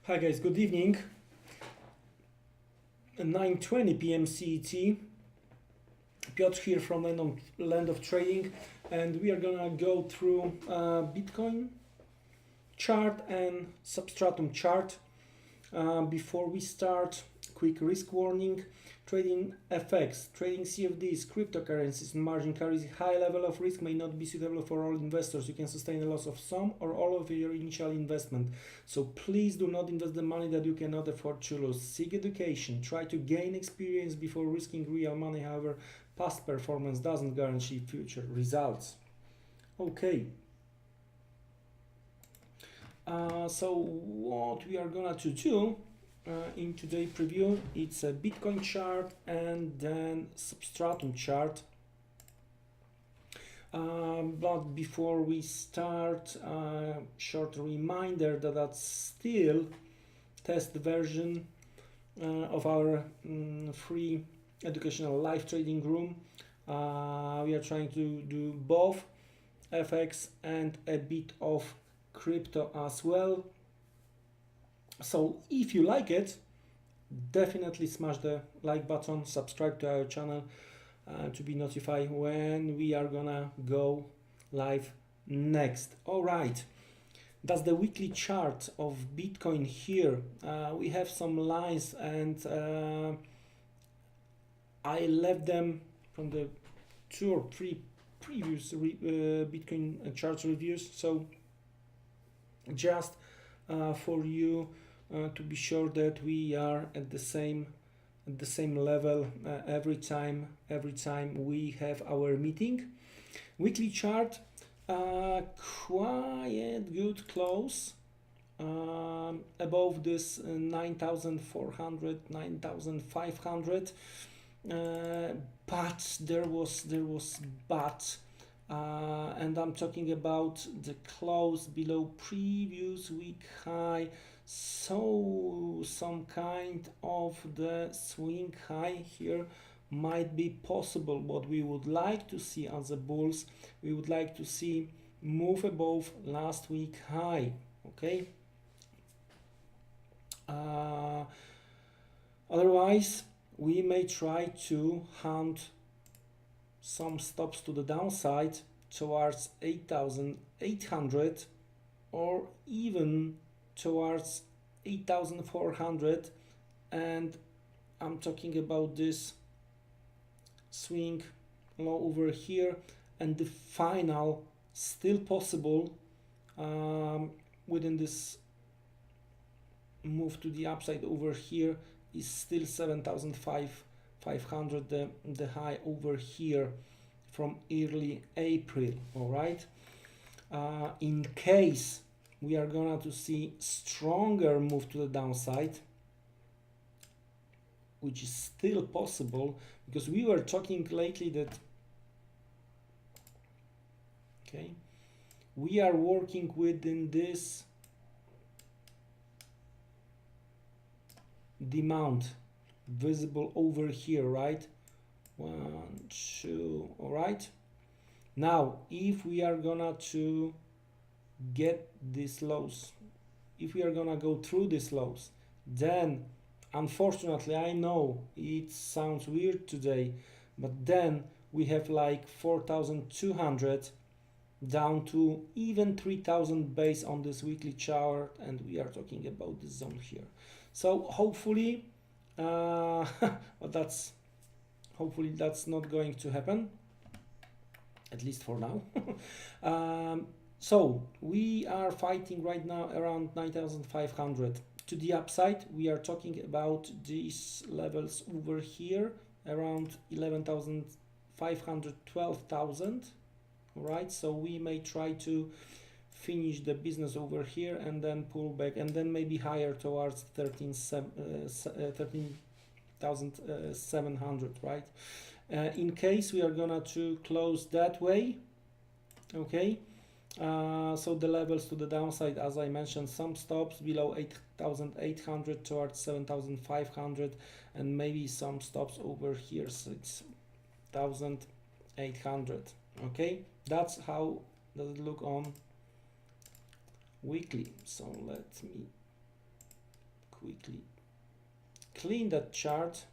Hi guys, good evening. 9:20 p.m. CET. Piotr here from Land of Trading, and we are gonna go through Bitcoin chart and Substratum chart. Before we start, quick risk warning. Trading FX, trading CFDs, cryptocurrencies, and margin carries a high level of risk, may not be suitable for all investors. You can sustain a loss of some or all of your initial investment. So please do not invest the money that you cannot afford to lose. Seek education. Try to gain experience before risking real money. However, past performance doesn't guarantee future results. Okay. So what we are gonna to do in today's preview, it's a Bitcoin chart and then Substratum chart. But before we start, short reminder that that's still test version of our free educational live trading room. We are trying to do both FX and a bit of crypto as well. So if you like it, definitely smash the like button, subscribe to our channel to be notified when we are gonna go live next. All right, that's the weekly chart of Bitcoin here. We have some lines, and I left them from the 2 or 3 previous Bitcoin chart reviews, so just for you to be sure that we are at the same level every time we have our meeting. Weekly chart, quite good close above this 9,400, 9,500, but there was but and I'm talking about the close below previous week high, so some kind of the swing high here might be possible. What we would like to see as a bulls, we would like to see move above last week high. Okay, otherwise we may try to hunt some stops to the downside towards 8,800 or even towards 8,400, and I'm talking about this swing low over here, and the final still possible within this move to the upside over here is still 7,500, the high over here from early April. All right, in case we are gonna to see stronger move to the downside, which is still possible, because we were talking lately that we are working within this demand visible over here, right? 1, 2. All right, now if we are gonna to get these lows, if we are gonna go through these lows, then unfortunately, I know it sounds weird today, but then we have like 4,200 down to even 3,000 base on this weekly chart, and we are talking about this zone here. So hopefully but hopefully that's not going to happen, at least for now. So we are fighting right now around 9,500 to the upside. We are talking about these levels over here around 11,500, 12,000. all right, so we may try to finish the business over here and then pull back, and then maybe higher towards 13,700, right? In case we are gonna to close that way, okay, so the levels to the downside, as I mentioned, some stops below 8,800 towards 7,500, and maybe some stops over here 6,800. okay, that's how does it look on weekly. So let me quickly clean that chart,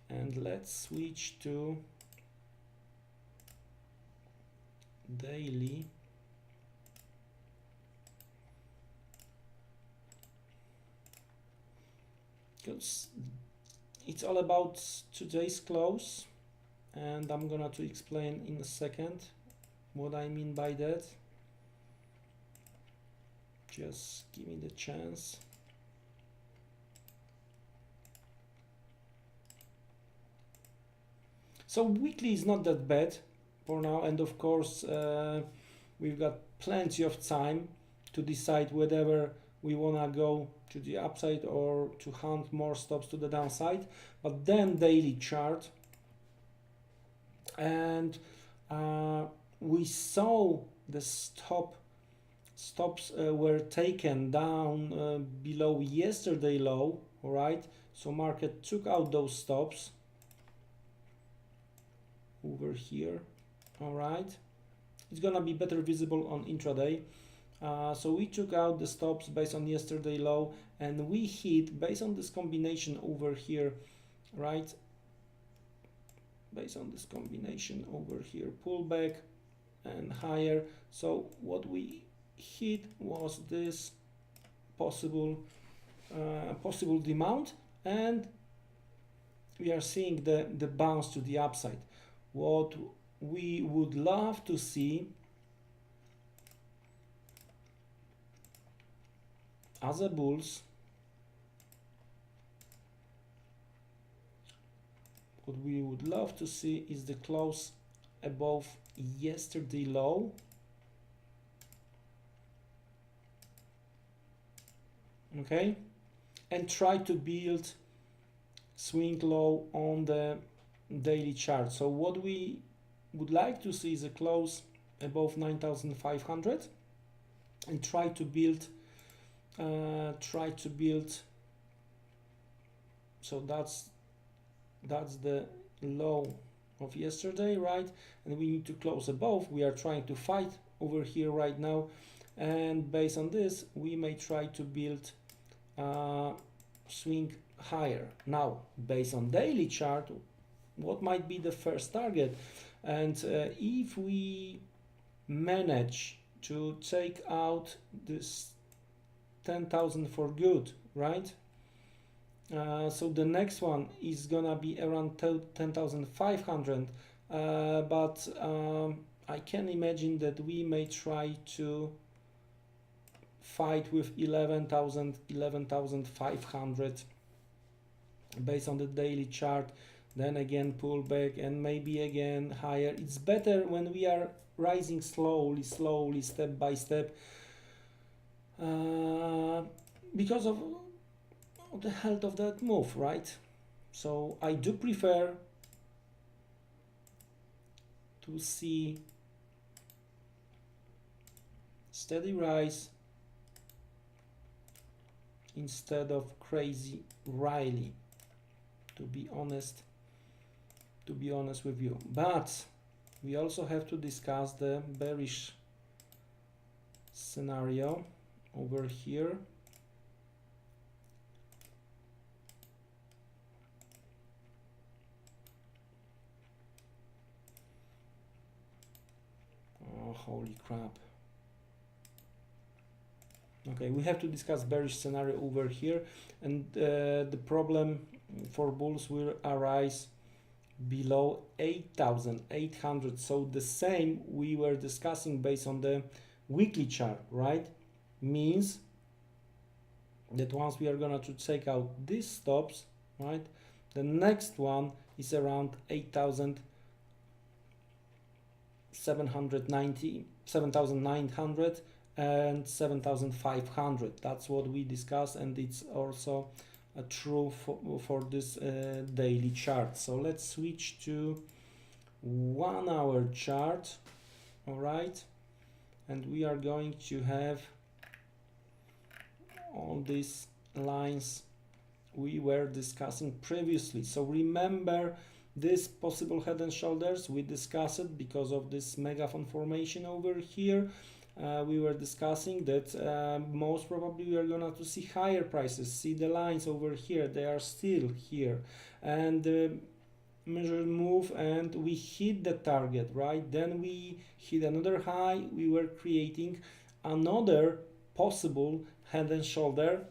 and let's switch to daily. Because it's all about today's close, and I'm gonna to explain in a second what I mean by that. Just give me the chance. So weekly is not that bad for now, and of course we've got plenty of time to decide whether we wanna go to the upside or to hunt more stops to the downside. But then daily chart, and we saw the stops were taken down below yesterday low. All right, so market took out those stops over here. All right, it's gonna be better visible on intraday. So we took out the stops based on yesterday low, and we hit based on this combination over here, right? Based on this combination over here, pullback and higher. So what we hit was this possible demand, and we are seeing the bounce to the upside. What we would love to see as a bulls, what we would love to see is the close above yesterday low, okay, and try to build swing low on the daily chart. So what we would like to see is a close above 9,500 and try to build so that's the low of yesterday, right? And we need to close above. We are trying to fight over here right now, and based on this we may try to build swing higher. Now based on daily chart, what might be the first target? And if we manage to take out this 10,000 for good, right? So the next one is gonna be around 10,500, but I can imagine that we may try to fight with 11,500 based on the daily chart, then again pull back and maybe again higher. It's better when we are rising slowly, step by step, because of the health of that move, right? So I do prefer to see steady rise instead of crazy rally, to be honest with you. But we also have to discuss the bearish scenario over here. Oh, holy crap. Okay, we have to discuss bearish scenario over here, and the problem for bulls will arise below 8,800. So the same we were discussing based on the weekly chart, right? Means that once we are gonna to take out these stops, right, the next one is around 8,790, 7,900 and 7,500. That's what we discussed, and it's also true for this daily chart. So let's switch to 1 hour chart. All right, and we are going to have all these lines we were discussing previously. So remember this possible head and shoulders, we discussed it because of this megaphone formation over here. we were discussing that most probably we are gonna to see higher prices. See the lines over here, they are still here, and measured move, and we hit the target, right? Then we hit another high, we were creating another possible head and shoulder,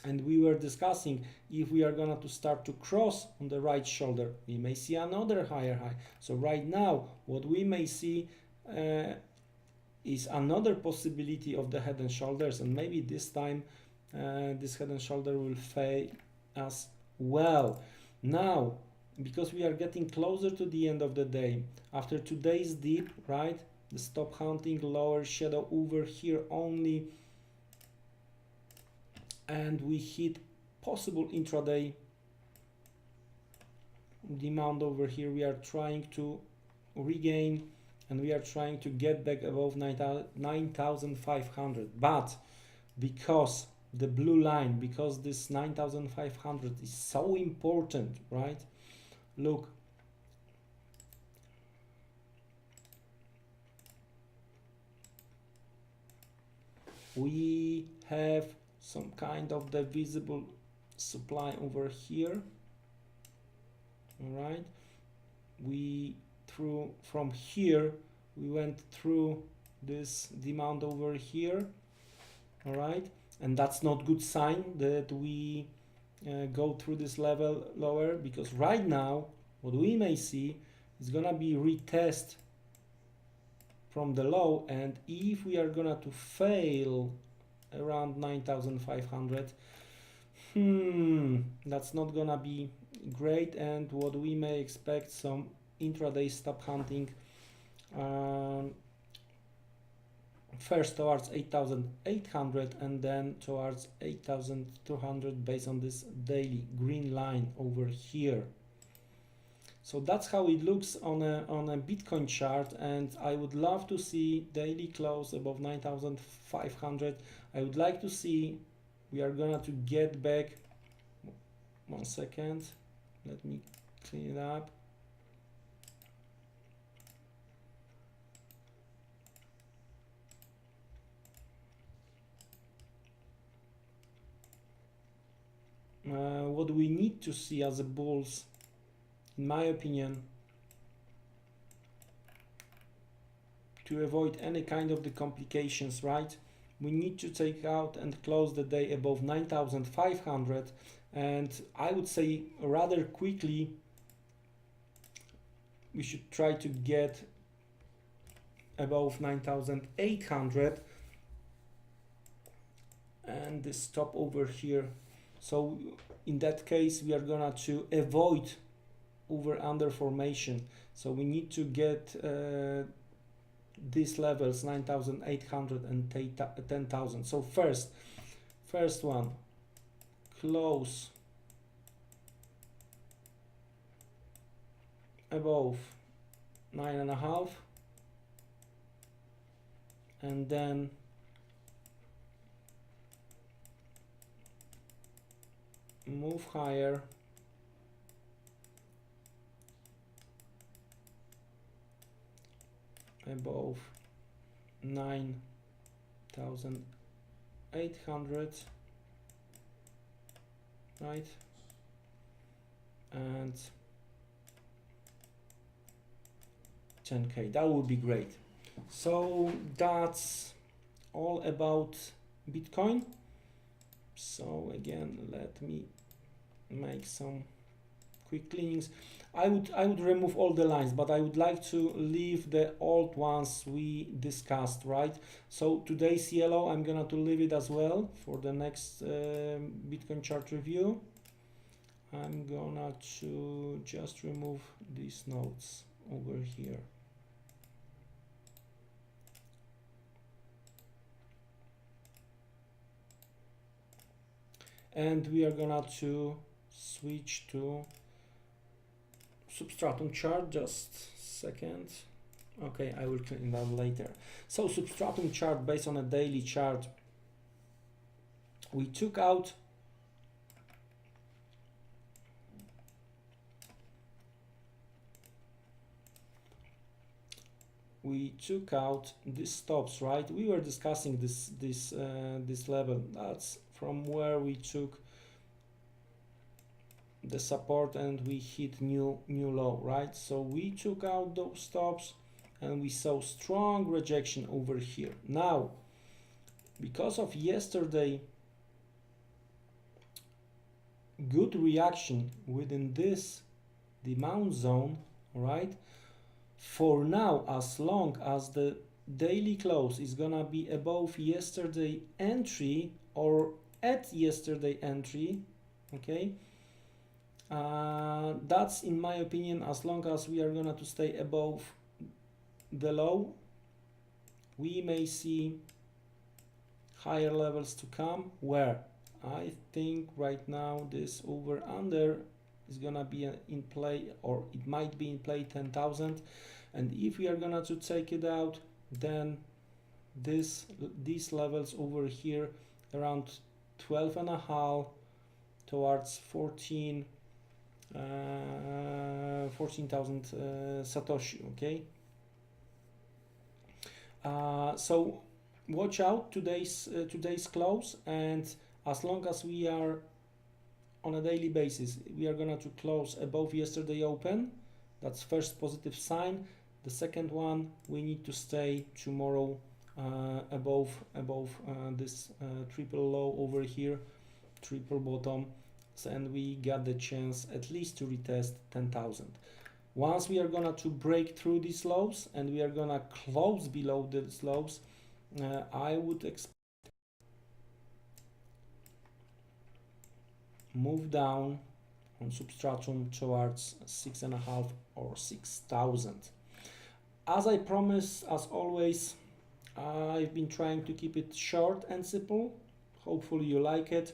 and we were discussing if we are gonna to start to cross on the right shoulder, we may see another higher high. So right now what we may see is another possibility of the head and shoulders, and maybe this time this head and shoulder will fail as well. Now, because we are getting closer to the end of the day, after today's dip, right, the stop hunting, lower shadow over here only, and we hit possible intraday demand over here, we are trying to regain, and we are trying to get back above 9,500. But because the blue line, because this 9,500 is so important, right? Look, we have some kind of the visible supply over here. All right, from here we went through this demand over here. All right, and that's not good sign that we go through this level lower, because right now what we may see is gonna be retest from the low, and if we are gonna to fail around 9,500, that's not gonna be great, and what we may expect some intraday stop hunting, first towards 8,800 and then towards 8,200 based on this daily green line over here. So that's how it looks on a Bitcoin chart, and I would love to see daily close above 9,500. I would like to see we are gonna to get back. 1 second, let me clean it up. What we need to see as a bulls, in my opinion, to avoid any kind of the complications, right? We need to take out and close the day above 9,500, and I would say rather quickly we should try to get above 9,800 and the stop over here. So in that case we are gonna to avoid over under formation, so we need to get these levels 9,800 and 10,000. So first one, close above 9.5, and then move higher above 9,800, right, and 10K. That would be great. So that's all about Bitcoin. So again, let me make some quick cleanings. I would remove all the lines, but I would like to leave the old ones we discussed, right? So today's yellow, I'm gonna to leave it as well for the next Bitcoin chart review. I'm gonna to just remove these nodes over here. And we are gonna to switch to substratum chart. Just a second. Okay, I will clean that later. So substratum chart based on a daily chart. We took out we took out these stops, right? We were discussing this level. That's from where we took the support and we hit new low, right? So we took out those stops and we saw strong rejection over here. Now, because of yesterday good reaction within this demand zone, right? For now, as long as the daily close is gonna be above yesterday entry or at yesterday entry, okay, that's in my opinion, as long as we are gonna to stay above the low, we may see higher levels to come, where I think right now this over under is gonna be in play, or it might be in play 10,000, and if we are gonna to take it out, then these levels over here around 12 and a half towards 14,000 Satoshi, okay? So watch out today's close, and as long as we are on a daily basis, we are gonna to close above yesterday open. That's first positive sign. The second one, we need to stay tomorrow above this triple low over here, triple bottom, and we got the chance at least to retest 10,000. Once we are gonna to break through these lows and we are gonna close below these lows, I would expect move down on substratum towards 6.5 or 6,000. As I promised, as always, I've been trying to keep it short and simple. Hopefully you like it.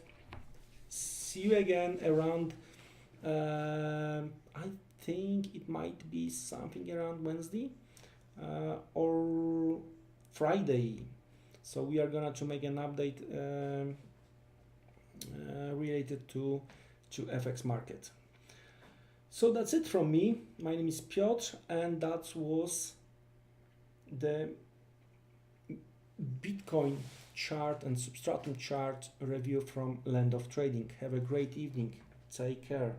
See you again around, I think it might be something around Wednesday or Friday. So we are gonna to make an update related to FX market. So that's it from me. My name is Piotr, and that was the Bitcoin chart and substratum chart review from Land of Trading. Have a great evening. Take care.